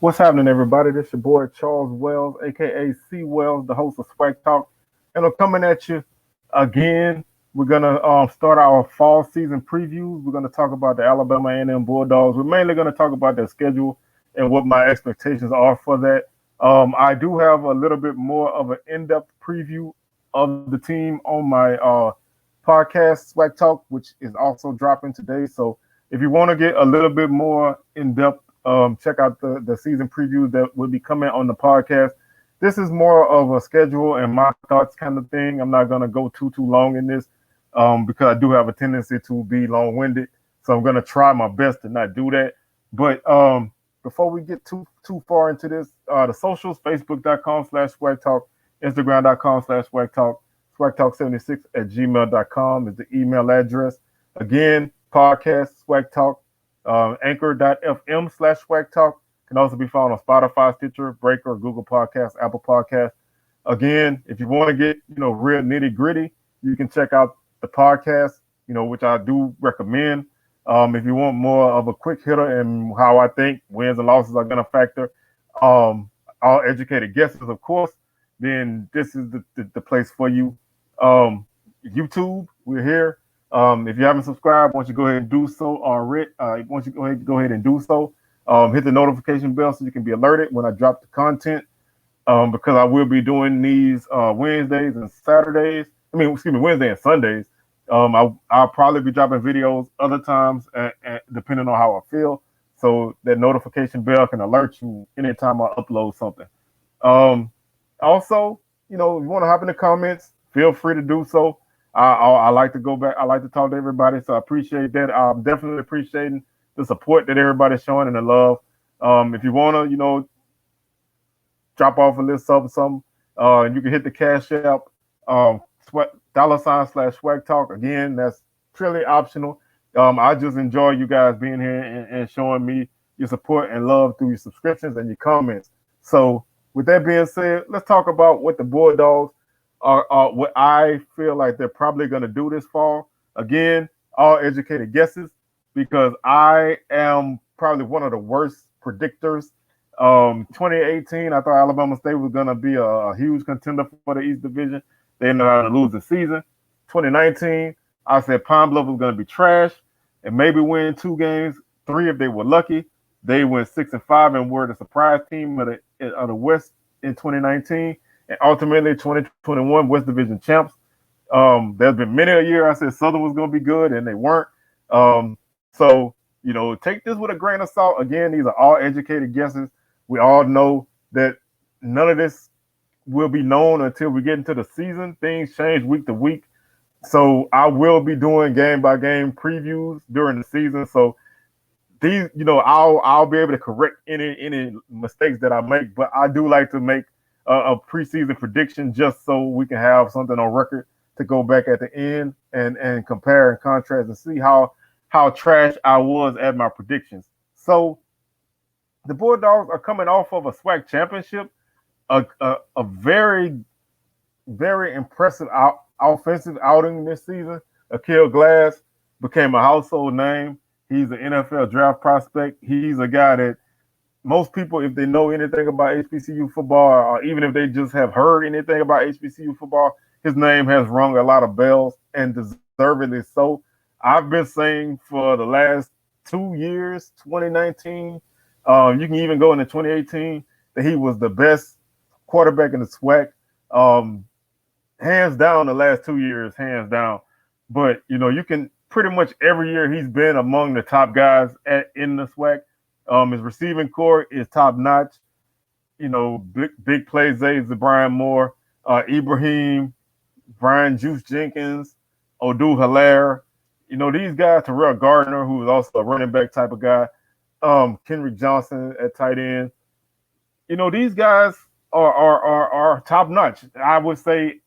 What's happening, everybody? This your boy Charles Wells, aka C Wells, the host of SWAC Talk, and I'm coming at you again. We're gonna start our fall season previews. We're gonna talk about the Alabama A&M Bulldogs. We're mainly gonna talk about their schedule and what my expectations are for that. I do have a little bit more of an in-depth preview of the team on my podcast, SWAC Talk, which is also dropping today. So if you want to get a little bit more in-depth, check out the season preview that will be coming on the podcast. This is more of a schedule and my thoughts kind of thing. I'm not gonna go too long in this because I do have a tendency to be long-winded. So I'm gonna try my best to not do that. But before we get too far into this, the socials, facebook.com/swagtalk, instagram.com/swagtalk, swagtalk76@gmail.com is the email address. Again, podcast, swagtalk, anchor.fm/swagtalk can also be found on Spotify, Stitcher, Breaker, Google Podcasts, Apple Podcasts. Again, if you want to get, real nitty gritty, you can check out the podcast, which I do recommend. If you want more of a quick hitter and how I think wins and losses are going to factor, all educated guesses, of course, then this is the place for you. YouTube, we're here. If you haven't subscribed, why don't you go ahead and do so already? Why don't you go ahead and do so? Hit the notification bell so you can be alerted when I drop the content. Because I will be doing these Wednesdays and Saturdays. Wednesday and Sundays. I'll probably be dropping videos other times, depending on how I feel. So that notification bell can alert you anytime I upload something. Also, if you want to hop in the comments, feel free to do so. I like to go back. I like to talk to everybody, so I appreciate that. I'm definitely appreciating the support that everybody's showing and the love. If you want to, drop off a little something, you can hit the Cash App, $/SWAG Talk. Again, that's purely optional. I just enjoy you guys being here and showing me your support and love through your subscriptions and your comments. So with that being said, let's talk about what the Bulldogs are what I feel like they're probably going to do this fall. Again, all educated guesses because I am probably one of the worst predictors. 2018, I thought Alabama State was going to be a huge contender for the East Division. They ended up losing the season. 2019, I said Pine Bluff was going to be trash and maybe win 2 games, 3 if they were lucky. They went 6-5 and were the surprise team of the West in 2019. And ultimately, 2021 West Division champs. There's been many a year I said Southern was going to be good, and they weren't. So, take this with a grain of salt. Again, these are all educated guesses. We all know that none of this will be known until we get into the season. Things change week to week. So I will be doing game-by-game previews during the season. So these, I'll be able to correct any mistakes that I make. But I do like to make a preseason prediction just so we can have something on record to go back at the end and compare and contrast and see how trash I was at my predictions. So the Bulldogs are coming off of a SWAC championship, a very, very impressive offensive outing this season. Aqeel Glass became a household name. He's an NFL draft prospect. He's a guy that most people, if they know anything about HBCU football, or even if they just have heard anything about HBCU football, his name has rung a lot of bells, and deservedly so. I've been saying for the last 2 years, 2019, you can even go into 2018, that he was the best quarterback in the SWAC. Hands down, the last 2 years, hands down. But, you can pretty much every year he's been among the top guys in the SWAC. His receiving core is top notch. Big plays, Brian Moore, Ibrahim, Brian Juice Jenkins, Odoo Hilaire. These guys, Terrell Gardner, who is also a running back type of guy, Kendrick Johnson at tight end. These guys are top notch. I would say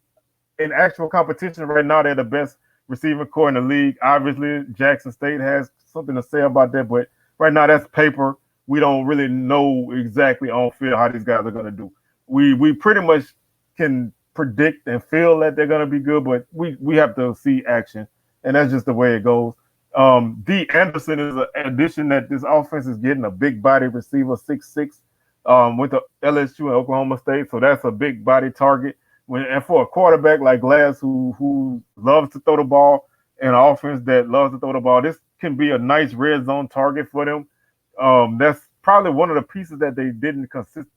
in actual competition right now, they're the best receiving core in the league. Obviously, Jackson State has something to say about that, but right now that's paper. We don't really know exactly on field how these guys are going to do. We pretty much can predict and feel that they're going to be good, but we have to see action, and that's just the way it goes. D. Anderson is an addition that this offense is getting, a big body receiver, 6'6", went to LSU and Oklahoma State, so that's a big body target. And for a quarterback like Glass, who loves to throw the ball, and an offense that loves to throw the ball, this can be a nice red zone target for them. That's probably one of the pieces that they didn't consist.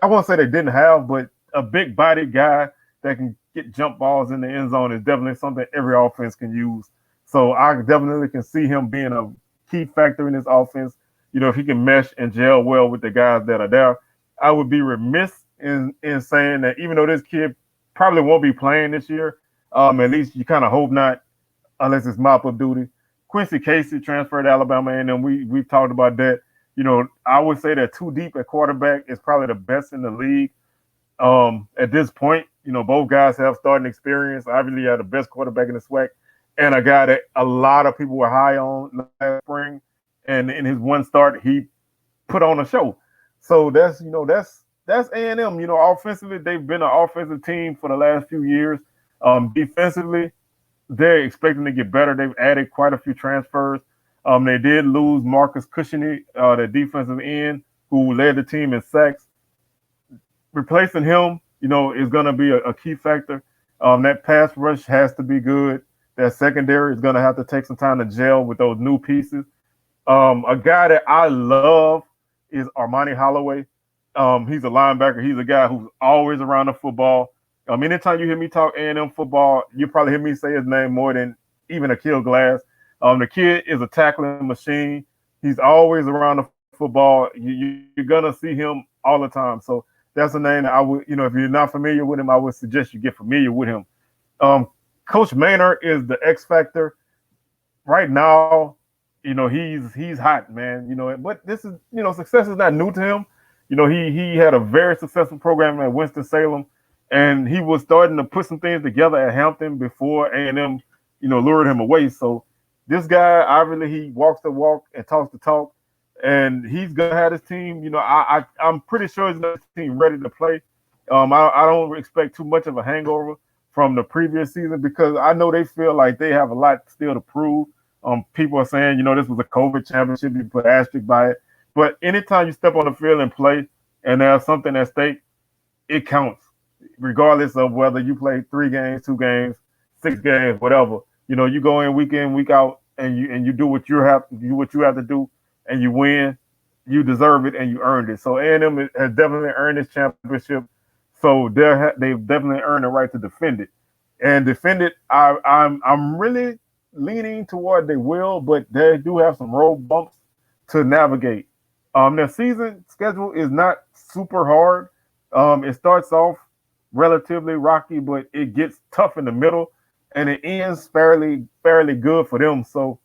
I won't say they didn't have, but a big body guy that can get jump balls in the end zone is definitely something every offense can use. So I definitely can see him being a key factor in this offense. If he can mesh and gel well with the guys that are there. I would be remiss in saying that even though this kid probably won't be playing this year, at least you kind of hope not, unless it's mop-up duty. Quincy Casey transferred to Alabama A&M. We've talked about that. I would say that too deep at quarterback is probably the best in the league. At this point, both guys have starting experience. Obviously, you have the best quarterback in the SWAC, and a guy that a lot of people were high on last spring. And in his one start, he put on a show. So that's A&M. Offensively, they've been an offensive team for the last few years. Defensively, they're expecting to get better. They've added quite a few transfers. They did lose Marcus Cushiony, the defensive end, who led the team in sacks. Replacing him, is going to be a key factor. That pass rush has to be good. That secondary is going to have to take some time to gel with those new pieces. A guy that I love is Armani Holloway. He's a linebacker. He's a guy who's always around the football. Anytime you hear me talk A&M football, you probably hear me say his name more than even Aqeel Glass. The kid is a tackling machine. He's always around the football. You're going to see him all the time. So that's a name that I would, if you're not familiar with him, I would suggest you get familiar with him. Coach Maynor is the X factor. Right now, he's hot, man. But this is, success is not new to him. He had a very successful program at Winston-Salem, and he was starting to put some things together at Hampton before A&M, lured him away. So this guy, obviously, he walks the walk and talks the talk, and he's gonna have his team. I'm pretty sure he's got his team ready to play. I don't expect too much of a hangover from the previous season because I know they feel like they have a lot still to prove. People are saying, this was a COVID championship, you put asterisk by it. But anytime you step on the field and play and there's something at stake, it counts, regardless of whether you play 3 games, 2 games, 6 games, whatever. You go in, week out, and you do what you have to do, and you win. You deserve it, and you earned it. So A&M has definitely earned this championship. So they've definitely earned the right to defend it. And defend it, I'm really leaning toward they will, but they do have some road bumps to navigate. Their season schedule is not super hard. It starts off relatively rocky, but it gets tough in the middle, and it ends fairly good for them. So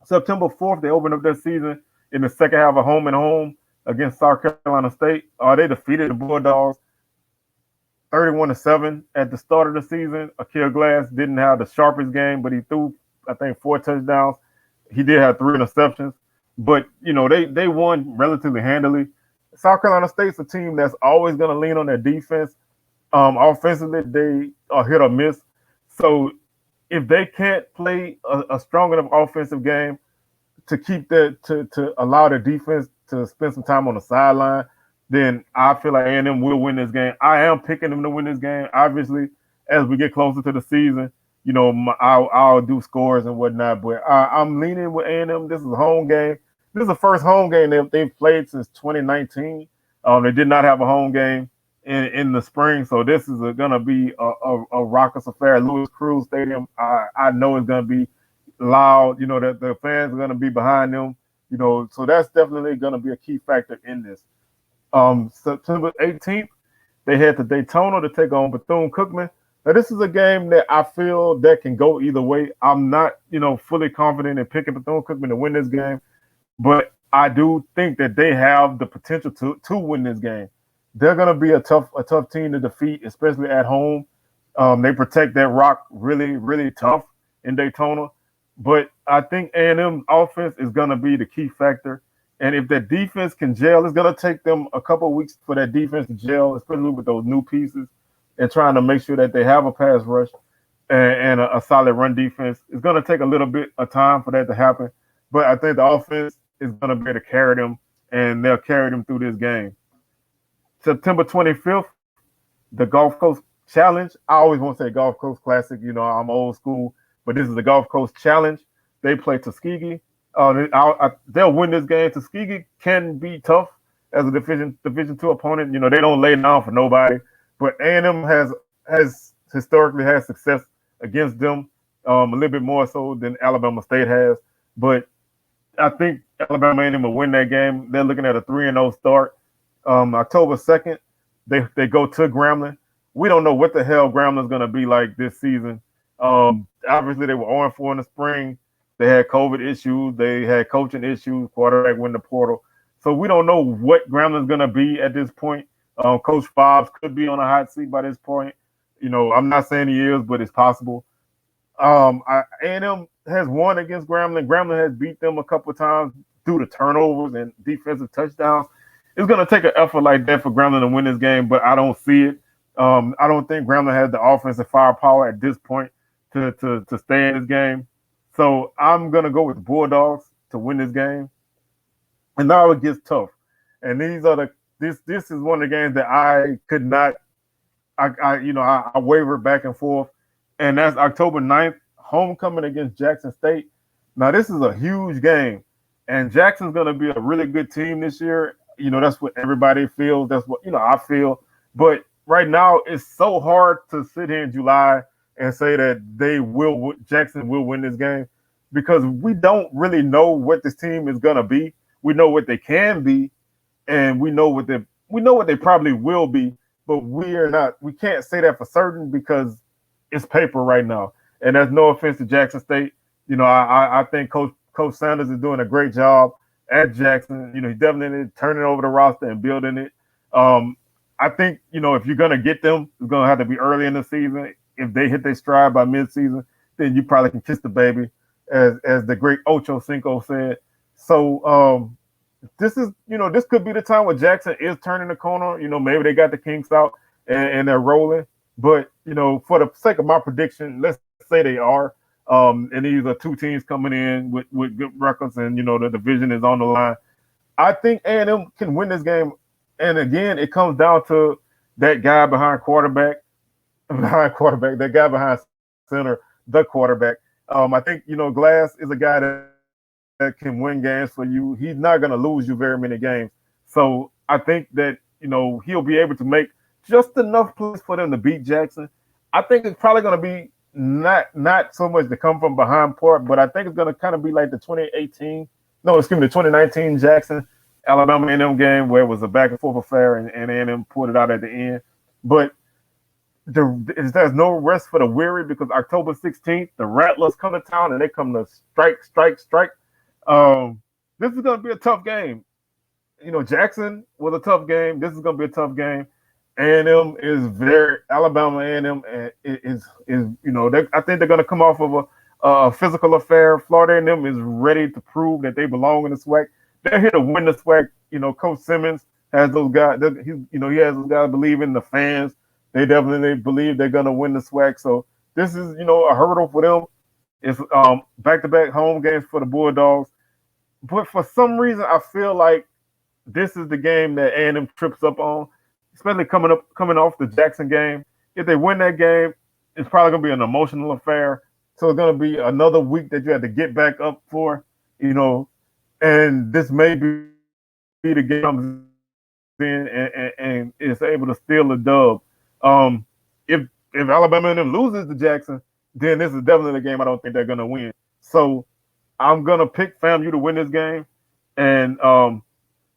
September 4th, they open up their season in the second half of home and home against South Carolina State. They defeated the Bulldogs 31-7 at the start of the season. Aqeel Glass didn't have the sharpest game, but he threw, I think, 4 touchdowns. He did have 3 interceptions, but they won relatively handily. South Carolina State's a team that's always going to lean on their defense. Offensively, they are hit or miss. So if they can't play a strong enough offensive game to keep to allow their defense to spend some time on the sideline, then I feel like A&M will win this game. I am picking them to win this game. Obviously, as we get closer to the season, I'll do scores and whatnot. But I'm leaning with A&M. This is a home game. This is the first home game they've played since 2019. They did not have a home game in the spring, so this is going to be a raucous affair. Louis Cruz Stadium, I know it's going to be loud. That the fans are going to be behind them. So that's definitely going to be a key factor in this. September 18th, they head to Daytona to take on Bethune-Cookman. Now, this is a game that I feel that can go either way. I'm not, fully confident in picking Bethune-Cookman to win this game, but I do think that they have the potential to win this game. They're going to be a tough team to defeat, especially at home. They protect that rock really, really tough in Daytona. But I think A&M offense is going to be the key factor. And if that defense can gel, it's going to take them a couple of weeks for that defense to gel, especially with those new pieces and trying to make sure that they have a pass rush and a solid run defense. It's going to take a little bit of time for that to happen. But I think the offense is going to be able to carry them and they'll carry them through this game. September 25th, the Gulf Coast Challenge. I always want to say Gulf Coast Classic. I'm old school, but this is the Gulf Coast Challenge. They play Tuskegee. They'll win this game. Tuskegee can be tough as a Division II opponent. They don't lay down for nobody. But A&M has historically had success against them, a little bit more so than Alabama State has. But I think Alabama A&M will win that game. They're looking at a 3-0 start. October 2nd, they go to Grambling. We don't know what the hell Grambling's going to be like this season. Obviously, they were 0-4 in the spring. They had COVID issues. They had coaching issues. Quarterback went in the portal. So we don't know what Grambling's going to be at this point. Coach Fobbs could be on a hot seat by this point. I'm not saying he is, but it's possible. A&M has won against Grambling. Grambling has beat them a couple of times due to turnovers and defensive touchdowns. It's going to take an effort like that for Grambling to win this game, but I don't see it. I don't think Grambling has the offensive firepower at this point to stay in this game. So I'm going to go with the Bulldogs to win this game. And now it gets tough. And this is one of the games that I could not I wavered back and forth. And that's October 9th, homecoming against Jackson State. Now, this is a huge game. And Jackson's going to be a really good team this year. That's what everybody feels. That's what, I feel. But right now, it's so hard to sit here in July and say that Jackson will win this game because we don't really know what this team is going to be. We know what they can be, and we know what they probably will be, but we can't say that for certain because it's paper right now. And there's no offense to Jackson State. I think Coach Sanders is doing a great job at Jackson. He's definitely turning over the roster and building it. I think, if you're going to get them, it's going to have to be early in the season. If they hit their stride by midseason, then you probably can kiss the baby, as the great Ocho Cinco said. So this could be the time where Jackson is turning the corner. Maybe they got the kinks out and they're rolling. But, for the sake of my prediction, let's say they are. And these are two teams coming in with good records and, the division is on the line. I think A&M can win this game. And again, it comes down to that guy behind quarterback, that guy behind center, the quarterback. I think, Glass is a guy that can win games for you. He's not going to lose you very many games. So I think that, he'll be able to make just enough plays for them to beat Jackson. I think it's probably going to be not so much to come from behind part, but I think it's going to kind of be like the 2019 Jackson Alabama A&M game where it was a back and forth affair and A&M pulled it out at the end. But there's no rest for the weary because October 16th, the Rattlers come to town and they come to strike. This is going to be a tough game. Jackson was a tough game. This is going to be a tough game. A&M is Alabama A&M is I think they're going to come off of a physical affair. Florida A&M is ready to prove that they belong in the SWAC. They're here to win the SWAC. Coach Simmons has those guys. He has those guys believe in the fans. They definitely believe they're going to win the SWAC. So this is, a hurdle for them. It's back-to-back home games for the Bulldogs. But for some reason, I feel like this is the game that A&M trips up on, especially coming off the Jackson game. If they win that game, it's probably going to be an emotional affair. So it's going to be another week that you have to get back up for, and this may be the game comes in and is able to steal a dub. If Alabama and them loses to Jackson, then this is definitely a game I don't think they're going to win. So I'm going to pick FAMU to win this game and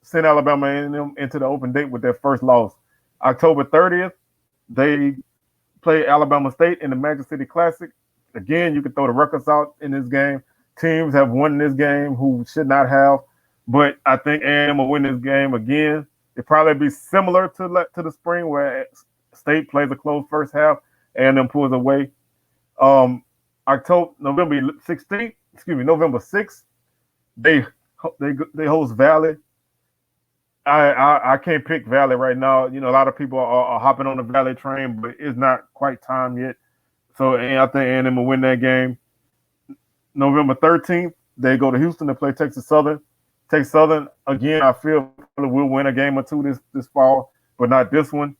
send Alabama A&M into the open date with their first loss. October 30th, they play Alabama State in the Magic City Classic. Again, you can throw the records out in this game. Teams have won this game who should not have, but I think A&M will win this game again. It'll probably be similar to the spring where State plays a close first half and then pulls away. November 6th, they host Valley. I can't pick Valley right now. A lot of people are hopping on the Valley train, but it's not quite time yet. So I think A&M will win that game. November 13th, they go to Houston to play Texas Southern. Take Southern again. I feel probably will win a game or two this fall, but not this one.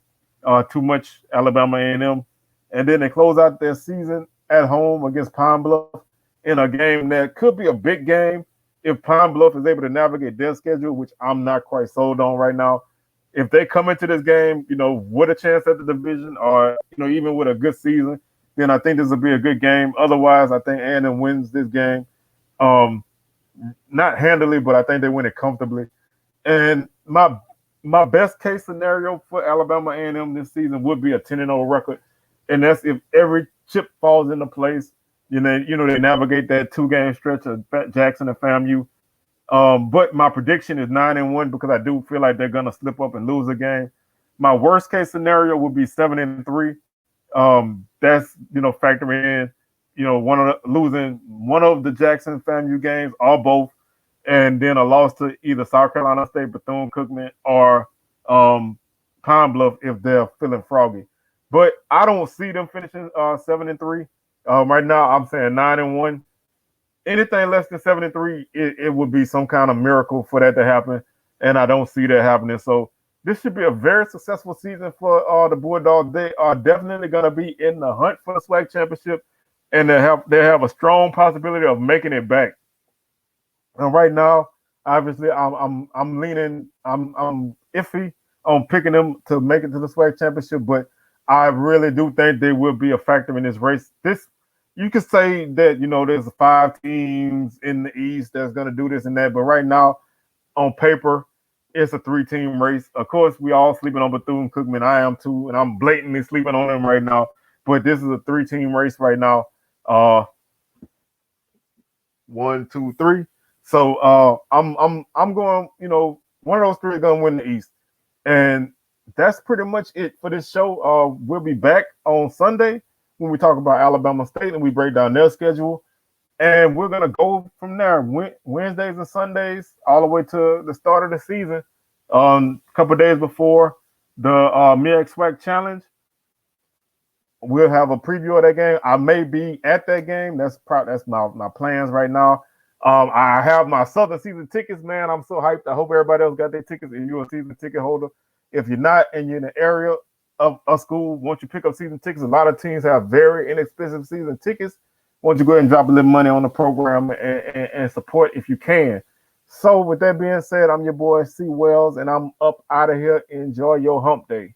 Too much Alabama A&M, and then they close out their season at home against Pine Bluff in a game that could be a big game if Pine Bluff is able to navigate their schedule, which I'm not quite sold on right now. If they come into this game, with a chance at the division, or even with a good season, then I think this will be a good game. Otherwise, I think A&M wins this game. Not handily, but I think they win it comfortably. And my best case scenario for Alabama A&M this season would be a 10-0 record, and that's if every chip falls into place. They navigate that 2-game stretch of Jackson and FAMU. But my prediction is 9-1 because I do feel like they're gonna slip up and lose a game. My worst case scenario would be 7-3. That's factoring in losing one of the Jackson FAMU games or both, and then a loss to either South Carolina State, Bethune-Cookman, or Pine Bluff if they're feeling froggy. But I don't see them finishing 7-3. Right now, I'm saying 9-1. Anything less than 7-3, it would be some kind of miracle for that to happen, and I don't see that happening. So this should be a very successful season for the Bulldogs. They are definitely going to be in the hunt for the SWAC Championship, and they have a strong possibility of making it back. And right now, obviously, I'm leaning, I'm iffy on picking them to make it to the SWAC Championship, but I really do think they will be a factor in this race. You could say that, there's 5 teams in the East that's going to do this and that. But right now, on paper, it's a 3-team race. Of course, we all sleeping on Bethune-Cookman. I am too, and I'm blatantly sleeping on them right now. But this is a 3-team race right now. 1, 2, 3. So I'm going, one of those 3 is going to win the East. And that's pretty much it for this show. We'll be back on Sunday when we talk about Alabama State and we break down their schedule. And we're going to go from there, Wednesdays and Sundays, all the way to the start of the season. A couple of days before the MEAC SWAC Challenge, we'll have a preview of that game. I may be at that game. That's my plans right now. I have my Southern season tickets, man. I'm so hyped. I hope everybody else got their tickets and you're a season ticket holder. If you're not and you're in the area of a school, once you pick up season tickets, a lot of teams have very inexpensive season tickets. Why don't you go ahead and drop a little money on the program and support if you can. So with that being said, I'm your boy C. Wells, and I'm up out of here. Enjoy your hump day.